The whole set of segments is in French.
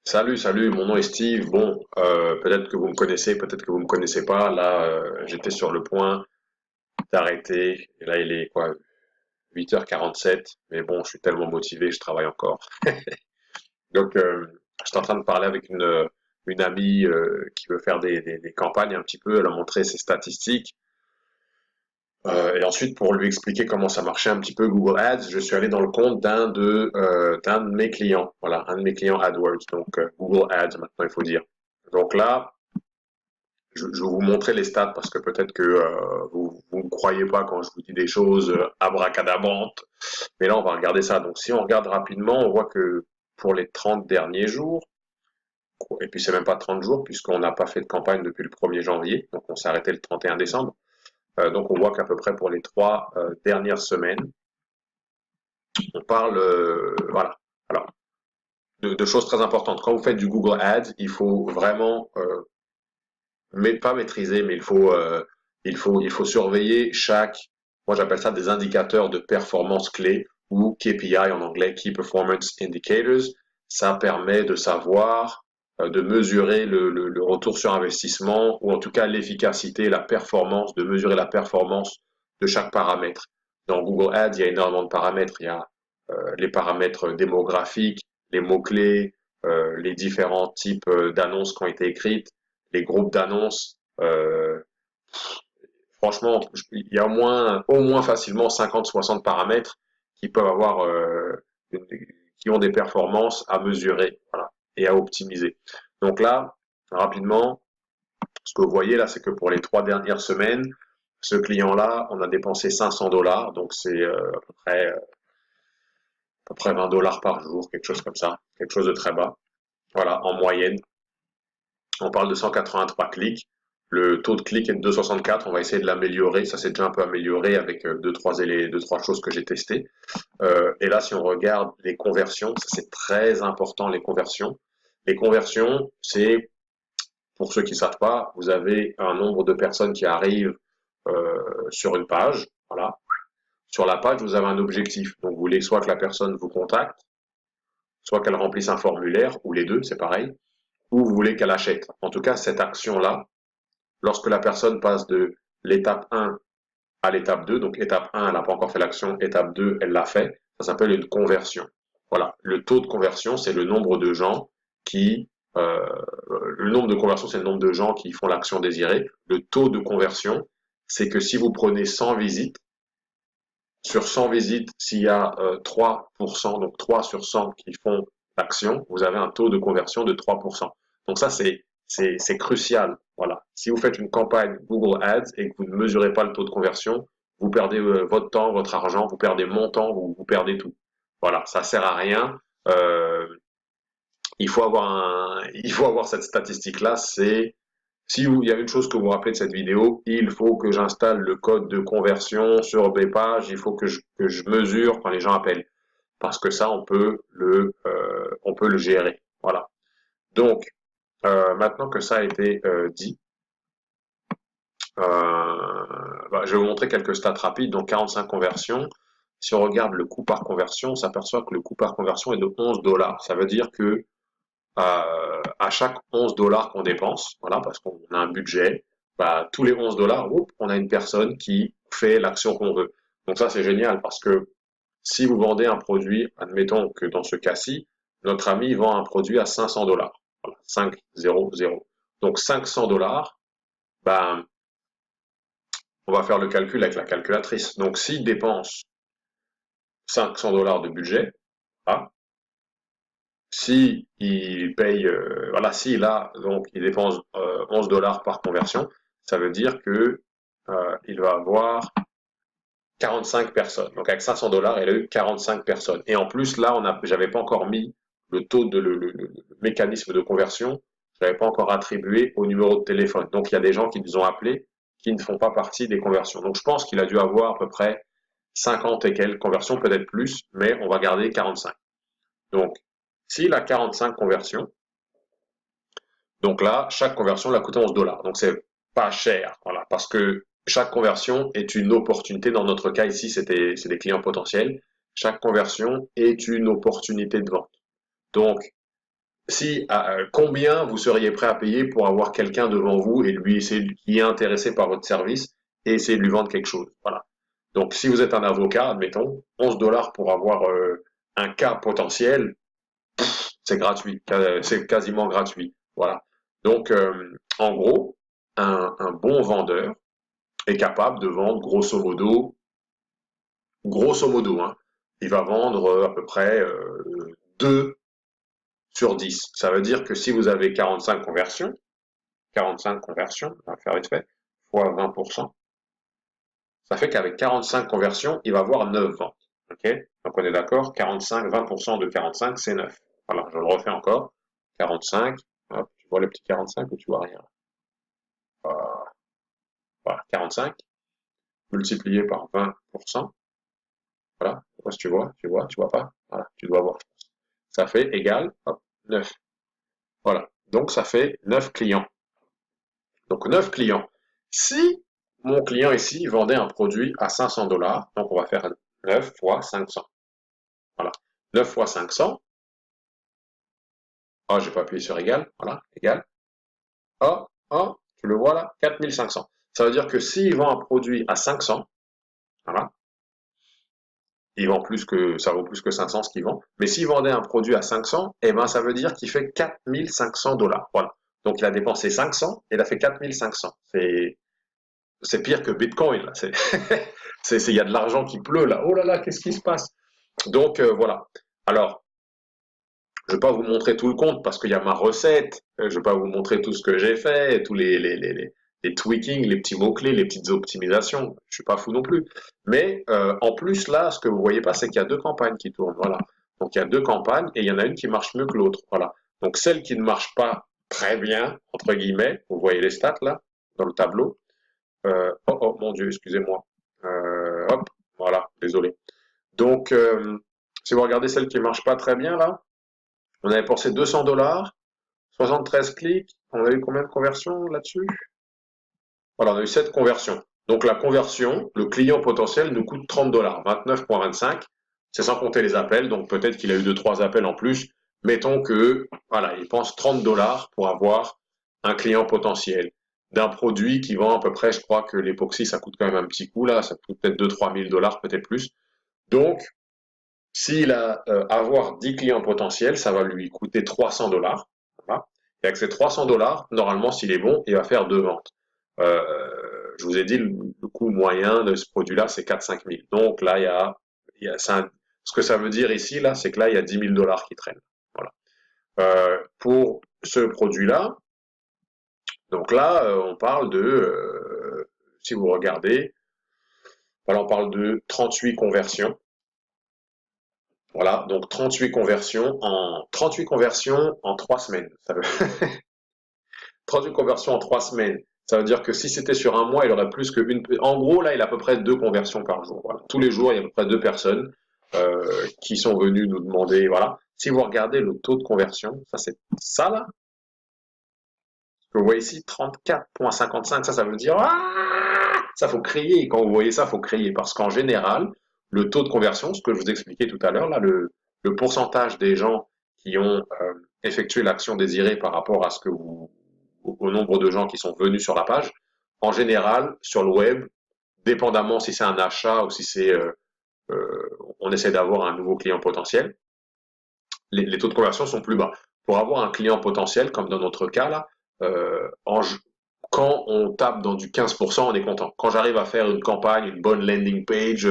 Salut, mon nom est Steve. Bon, peut-être que vous me connaissez, peut-être que vous me connaissez pas. Là, j'étais sur le point d'arrêter. Et là, il est quoi, 8h47. Mais bon, je suis tellement motivé, je travaille encore. Donc, j'étais en train de parler avec une amie qui veut faire des campagnes un petit peu. Elle a montré ses statistiques. Et ensuite, pour lui expliquer comment ça marchait un petit peu Google Ads, je suis allé dans le compte d'un de mes clients. Voilà, un de mes clients AdWords. Donc, Google Ads, maintenant, il faut dire. Donc là, je vais vous montrer les stats parce que peut-être que vous ne croyez pas quand je vous dis des choses abracadabrantes. Mais là, on va regarder ça. Donc, si on regarde rapidement, on voit que pour les 30 derniers jours, et puis c'est même pas 30 jours puisqu'on n'a pas fait de campagne depuis le 1er janvier, donc on s'est arrêté le 31 décembre. Donc, on voit qu'à peu près pour les 3 dernières semaines, on parle, voilà. Alors, de choses très importantes. Quand vous faites du Google Ads, il faut vraiment mais pas maîtriser, mais il faut surveiller moi j'appelle ça des indicateurs de performance clés ou KPI en anglais, Key Performance Indicators. Ça permet de savoir, de mesurer le retour sur investissement ou en tout cas l'efficacité, la performance, de mesurer la performance de chaque paramètre. Dans Google Ads, il y a énormément de paramètres. Il y a les paramètres démographiques, les mots-clés, les différents types d'annonces qui ont été écrites, les groupes d'annonces. Franchement, il y a au moins facilement 50-60 paramètres qui peuvent avoir, qui ont des performances à mesurer, voilà, et à optimiser. Donc là, rapidement, ce que vous voyez là, c'est que pour les 3 dernières semaines, ce client-là, on a dépensé 500 $, donc c'est à peu près 20 $ par jour, quelque chose comme ça, quelque chose de très bas. Voilà, en moyenne. On parle de 183 clics. Le taux de clic est de 2,64. On va essayer de l'améliorer. Ça s'est déjà un peu amélioré avec deux, trois choses que j'ai testées. Et là, si on regarde les conversions, ça c'est très important, les conversions. Les conversions, c'est, pour ceux qui ne savent pas, vous avez un nombre de personnes qui arrivent sur une page. Voilà. Sur la page, vous avez un objectif. Donc, vous voulez soit que la personne vous contacte, soit qu'elle remplisse un formulaire, ou les deux, c'est pareil, ou vous voulez qu'elle achète. En tout cas, cette action-là, lorsque la personne passe de l'étape 1 à l'étape 2, donc étape 1, elle n'a pas encore fait l'action, étape 2, elle l'a fait, ça s'appelle une conversion. Voilà, le taux de conversion, c'est le nombre de gens qui... Euh, le nombre de conversions, c'est le nombre de gens qui font l'action désirée. Le taux de conversion, c'est que si vous prenez 100 visites, sur 100 visites, s'il y a 3%, donc 3 sur 100 qui font l'action, vous avez un taux de conversion de 3%. Donc ça, c'est crucial. Voilà. Si vous faites une campagne Google Ads et que vous ne mesurez pas le taux de conversion, vous perdez votre temps, votre argent, vous perdez mon temps, vous perdez tout. Voilà, ça sert à rien. Euh, il faut avoir cette statistique-là. Si il y a une chose que vous vous rappelez de cette vidéo, il faut que j'installe le code de conversion sur mes pages. Il faut que je mesure quand les gens appellent, parce que ça, on peut le gérer. Voilà. Donc, maintenant que ça a été dit, je vais vous montrer quelques stats rapides. Donc, 45 conversions. Si on regarde le coût par conversion, on s'aperçoit que le coût par conversion est de 11 $. Ça veut dire que à chaque 11 $ qu'on dépense, voilà, parce qu'on a un budget, tous les 11 $, on a une personne qui fait l'action qu'on veut. Donc ça, c'est génial parce que si vous vendez un produit, admettons que dans ce cas-ci, notre ami vend un produit à 500 $. Voilà, 500. Donc 500 $, ben, on va faire le calcul avec la calculatrice. Donc s'il dépense 500 $ de budget, ah, si il paye, voilà, s'il a, donc il dépense 11 $ par conversion, ça veut dire que il va avoir 45 personnes. Donc avec 500 $, il a eu 45 personnes. Et en plus, là, j'avais pas encore mis le taux le mécanisme de conversion, je l'avais pas encore attribué au numéro de téléphone. Donc il y a des gens qui nous ont appelés qui ne font pas partie des conversions. Donc je pense qu'il a dû avoir à peu près 50 et quelques conversions, peut-être plus, mais on va garder 45. Donc, s'il a 45 conversions, donc là, chaque conversion l'a coûté 11 $. Donc c'est pas cher, voilà, parce que chaque conversion est une opportunité. Dans notre cas ici, c'est des clients potentiels. Chaque conversion est une opportunité de vente. Donc, combien vous seriez prêt à payer pour avoir quelqu'un devant vous et lui essayer qui est intéressé par votre service et essayer de lui vendre quelque chose. Voilà. Donc, si vous êtes un avocat, admettons, 11 dollars pour avoir un cas potentiel, c'est gratuit, c'est quasiment gratuit. Voilà. Donc, en gros, un bon vendeur est capable de vendre grosso modo, hein, il va vendre à peu près 2 sur 10. Ça veut dire que si vous avez 45 conversions, on va faire vite fait, fois 20%, ça fait qu'avec 45 conversions, il va avoir 9 ventes. Ok? Donc on est d'accord, 45, 20% de 45, c'est 9. Voilà, je le refais encore. 45, hop, tu vois le petit 45 ou tu vois rien? Voilà, 45 multiplié par 20%. Voilà, si tu vois pas. Voilà, tu dois voir. Ça fait égal, hop, 9. Voilà, donc ça fait 9 clients. Donc 9 clients. Si mon client ici vendait un produit à 500 dollars, donc on va faire 9 fois 500. Voilà. 9 fois 500. Ah, j'ai pas appuyé sur égal. Voilà, égal. Ah, ah, tu le vois là, 4500. Ça veut dire que s'il vend un produit à 500, voilà, il vend plus que, ça vaut plus que 500 ce qu'il vend. Mais s'il vendait un produit à 500, eh ben, ça veut dire qu'il fait 4500 dollars. Voilà. Donc il a dépensé 500 et il a fait 4500. C'est pire que Bitcoin, là. Il y a de l'argent qui pleut, là. Oh là là, qu'est-ce qui se passe? Donc, voilà. Alors, je vais pas vous montrer tout le compte parce qu'il y a ma recette. Je vais pas vous montrer tout ce que j'ai fait, tous les tweakings, les petits mots-clés, les petites optimisations. Je suis pas fou non plus. Mais, en plus, là, ce que vous voyez pas, c'est qu'il y a deux campagnes qui tournent. Voilà. Donc, il y a deux campagnes et il y en a une qui marche mieux que l'autre. Voilà. Donc, celle qui ne marche pas très bien, entre guillemets, vous voyez les stats, là, dans le tableau. Oh, oh, mon Dieu, excusez-moi. Hop, voilà, désolé. Donc, si vous regardez celle qui marche pas très bien, là, on avait dépensé 200 dollars, 73 clics, on a eu combien de conversions là-dessus? Voilà, on a eu 7 conversions. Donc, la conversion, le client potentiel nous coûte 30 dollars, 29,25. C'est sans compter les appels, donc peut-être qu'il a eu 2-3 appels en plus. Mettons que, voilà, il pense 30 dollars pour avoir un client potentiel d'un produit qui vend à peu près, je crois que l'époxy, ça coûte quand même un petit coup, là, ça coûte peut-être 2-3 000 dollars, peut-être plus. Donc, s'il a avoir 10 clients potentiels, ça va lui coûter 300 dollars. Voilà. Et avec ces 300 dollars, normalement, s'il est bon, il va faire deux ventes. Je vous ai dit, le coût moyen de ce produit-là, c'est 4-5 000. Donc là, ce que ça veut dire ici, là, c'est que là, il y a 10 000 dollars qui traînent. Voilà. Pour ce produit-là, donc là, on parle si vous regardez, voilà, on parle de 38 conversions. Voilà, donc 38 conversions en 3 semaines. 38 conversions en 3 semaines. Ça veut dire que si c'était sur un mois, il aurait plus qu'une. En gros, là, il a à peu près 2 conversions par jour. Voilà. Tous les jours, il y a à peu près 2 personnes qui sont venues nous demander. Voilà. Si vous regardez le taux de conversion, ça c'est ça là. Ce que vous voyez ici, 34,55. Ça veut dire ça faut crier. Quand vous voyez ça, faut crier parce qu'en général, le taux de conversion, ce que je vous expliquais tout à l'heure, là, le pourcentage des gens qui ont effectué l'action désirée par rapport à au nombre de gens qui sont venus sur la page, en général, sur le web, dépendamment si c'est un achat ou si on essaie d'avoir un nouveau client potentiel, les taux de conversion sont plus bas. Pour avoir un client potentiel, comme dans notre cas là, euh, en, quand on tape dans du 15%, on est content. Quand j'arrive à faire une campagne, une bonne landing page,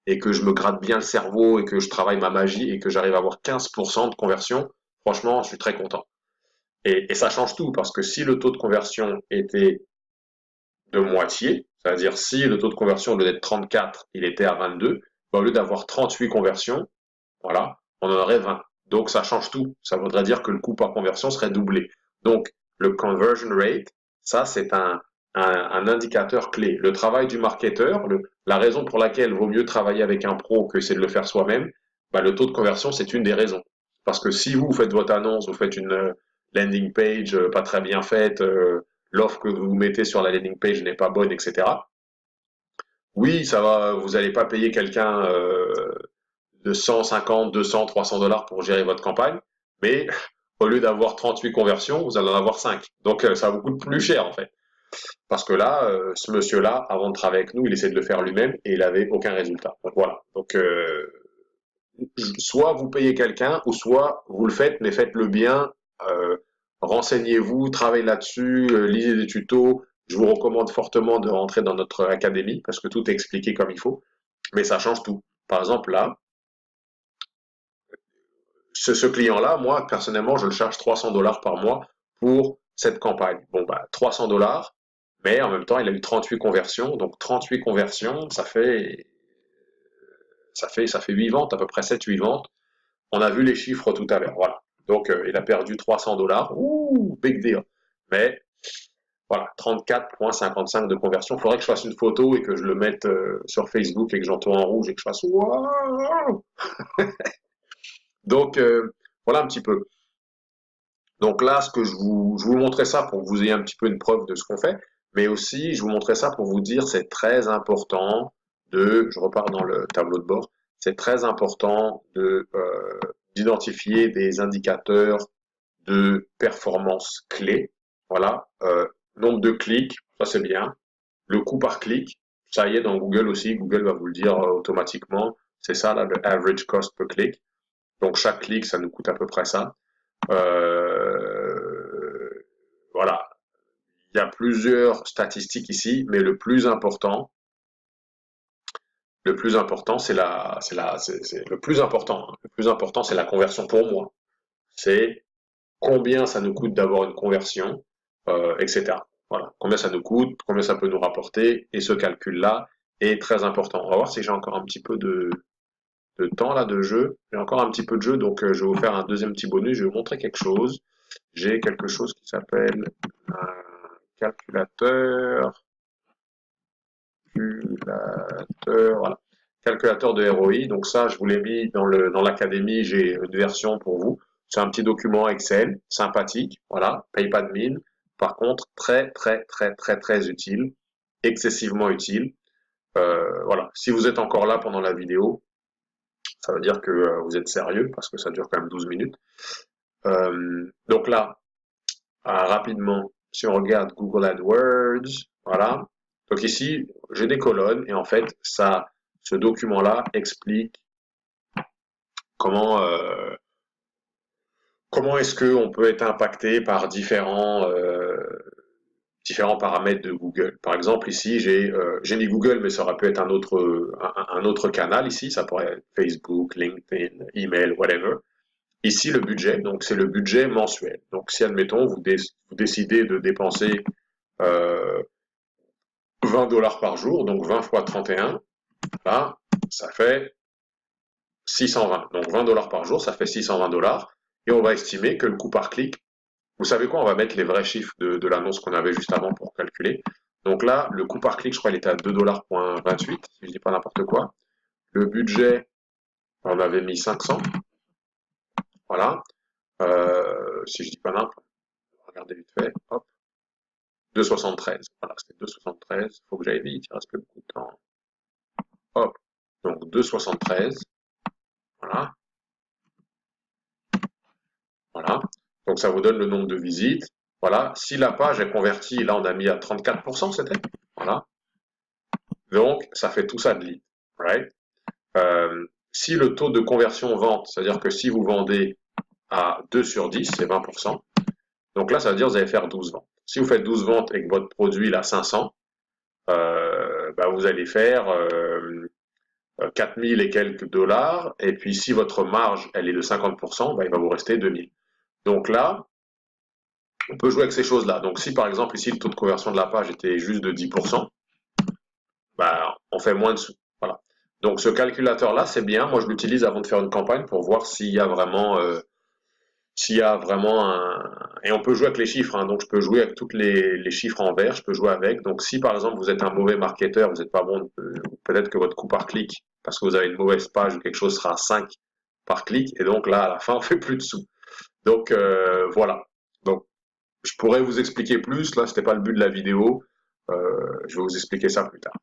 et que je me gratte bien le cerveau et que je travaille ma magie et que j'arrive à avoir 15% de conversion, franchement, je suis très content. Et ça change tout parce que si le taux de conversion était de moitié, c'est-à-dire si le taux de conversion au lieu d'être 34, il était à 22, bah, au lieu d'avoir 38 conversions, voilà, on en aurait 20. Donc ça change tout. Ça voudrait dire que le coût par conversion serait doublé. Donc le conversion rate, ça c'est un indicateur clé. Le travail du marketeur, la raison pour laquelle vaut mieux travailler avec un pro que c'est de le faire soi-même, bah, le taux de conversion c'est une des raisons. Parce que si vous faites votre annonce, vous faites une landing page pas très bien faite, l'offre que vous mettez sur la landing page n'est pas bonne, etc. Oui, ça va, vous n'allez pas payer quelqu'un de 150, 200, 300 dollars pour gérer votre campagne, mais au lieu d'avoir 38 conversions, vous allez en avoir 5. Donc ça va vous coûte plus cher en fait. Parce que là, ce monsieur-là, avant de travailler avec nous, il essayait de le faire lui-même et il avait aucun résultat. Donc voilà. Donc soit vous payez quelqu'un, ou soit vous le faites, mais faites-le bien. Euh, Renseignez-vous, travaillez là-dessus, lisez des tutos. Je vous recommande fortement de rentrer dans notre académie parce que tout est expliqué comme il faut. Mais ça change tout. Par exemple, là, ce client-là, moi, personnellement, je le charge 300 $ par mois pour cette campagne. Bon, bah, 300 $, mais en même temps, il a eu 38 conversions. Donc, 38 conversions, ça fait 8 ventes, à peu près 7-8 ventes. On a vu les chiffres tout à l'heure. Voilà. Donc, il a perdu 300 $. Ouh, big deal. Mais, voilà, 34,55 de conversion. Il faudrait que je fasse une photo et que je le mette sur Facebook et que j'entoure en rouge et que je fasse waouh. Donc, voilà un petit peu. Donc là, je vous montrais ça pour que vous ayez un petit peu une preuve de ce qu'on fait, mais aussi je vous montrais ça pour vous dire c'est très important je repars dans le tableau de bord, c'est très important d'identifier des indicateurs de performance clés. Voilà, nombre de clics, ça c'est bien. Le coût par clic, ça y est dans Google aussi, Google va vous le dire automatiquement. C'est ça là, le average cost per click. Donc chaque clic, ça nous coûte à peu près ça. Voilà, il y a plusieurs statistiques ici, mais le plus important, le plus important, hein. Le plus important, c'est la conversion pour moi. C'est combien ça nous coûte d'avoir une conversion, etc. Voilà, combien ça nous coûte, combien ça peut nous rapporter, et ce calcul-là est très important. On va voir si j'ai encore un petit peu de temps là de jeu. J'ai encore un petit peu de jeu, donc je vais vous faire un deuxième petit bonus. Je vais vous montrer quelque chose. J'ai quelque chose qui s'appelle un calculateur, voilà, calculateur de ROI. Donc ça, je vous l'ai mis dans l'académie. J'ai une version pour vous. C'est un petit document Excel, sympathique. Voilà, paye pas de mine. Par contre, très très très très très utile, excessivement utile. Voilà. Si vous êtes encore là pendant la vidéo, ça veut dire que vous êtes sérieux parce que ça dure quand même 12 minutes. Donc là, rapidement, si on regarde Google AdWords, voilà. Donc ici, j'ai des colonnes et en fait, ce document-là explique comment comment est-ce qu'on peut être impacté par différents paramètres de Google. Par exemple, ici, j'ai mis Google, mais ça aurait pu être un autre canal ici. Ça pourrait être Facebook, LinkedIn, email, whatever. Ici, le budget, donc c'est le budget mensuel. Donc si, admettons, vous décidez de dépenser 20 $ par jour, donc 20 fois 31, là, ça fait 620. Donc 20 $ par jour, ça fait 620 $. Et on va estimer que le coût par clic, vous savez quoi, on va mettre les vrais chiffres de l'annonce qu'on avait juste avant pour calculer. Donc là, le coût par clic, je crois, il était à 2,28 $, si je dis pas n'importe quoi. Le budget, on avait mis 500. Voilà. Si je dis pas n'importe, regardez vite fait, hop. 2,73. Voilà, c'était 2,73. Il faut que j'aille vite, il reste plus beaucoup de temps. Hop. Donc 2,73. Voilà. Voilà. Donc ça vous donne le nombre de visites. Voilà. Si la page est convertie, là on a mis à 34%, c'était. Voilà. Donc ça fait tout ça de lead. Right? Si le taux de conversion vente, c'est-à-dire que si vous vendez à 2 sur 10, c'est 20%. Donc là, ça veut dire que vous allez faire 12 ventes. Si vous faites 12 ventes et que votre produit est à 500, bah, vous allez faire 4000 et quelques dollars. Et puis si votre marge elle est de 50%, bah, il va vous rester 2000. Donc là, on peut jouer avec ces choses-là. Donc si par exemple ici le taux de conversion de la page était juste de 10%, bah, on fait moins de sous. Voilà. Donc ce calculateur-là, c'est bien. Moi, je l'utilise avant de faire une campagne pour voir s'il y a vraiment un... Et on peut jouer avec les chiffres, hein. Donc je peux jouer avec tous les chiffres en vert, je peux jouer avec. Donc si par exemple vous êtes un mauvais marketeur, vous n'êtes pas bon, peut-être que votre coût par clic, parce que vous avez une mauvaise page ou quelque chose, sera 5 par clic, et donc là, à la fin, on fait plus de sous. Donc voilà. Donc je pourrais vous expliquer plus, là, c'était pas le but de la vidéo. Je vais vous expliquer ça plus tard.